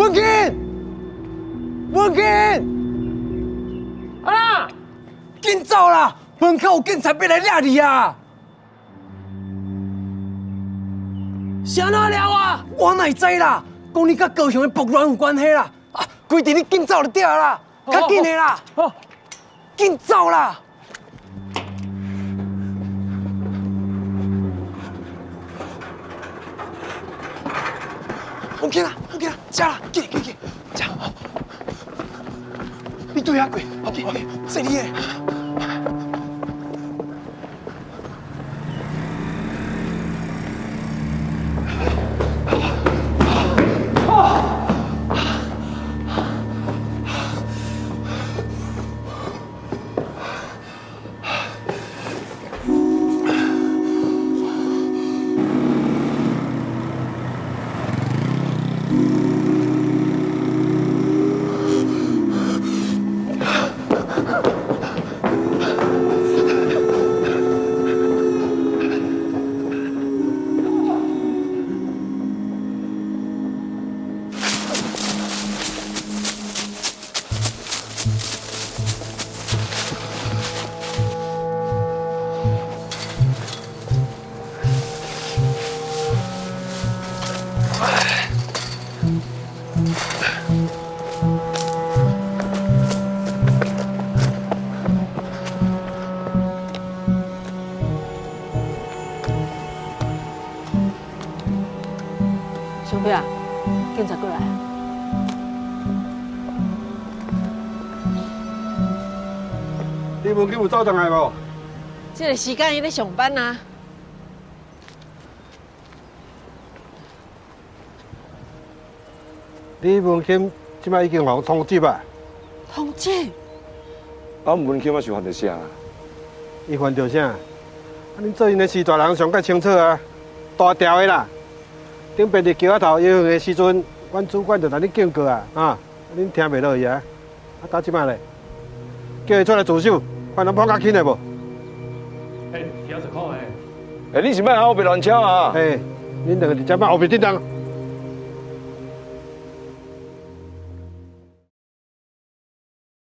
文琴，文琴，啊！紧走啦！门口有警察要来抓你啊！谁哪了啊？我哪会知啦？讲你甲高雄的暴乱有关系啦！啊，规定你紧走就对啦，较紧的啦！好，紧走啦！OK 啦，OK 啦，吃啦，给，吃。你对下过 ，OK， 是你的。兄弟啊，警察过来啊！你文琴有走上来无？这个时间伊咧上班啊。你文琴即摆已经互通缉啊？通缉？啊，文琴也是犯着啥？伊犯着啥？啊，恁做因的师大人上较清楚啊，大条的啦。顶边伫桥仔头游泳的时阵，阮主管就来恁警告啊，啊，恁听袂落去啊？啊，到即摆咧，叫伊出来自首，看能碰较轻的无？你是莫后边乱敲啊？恁两个直接把后面叮当。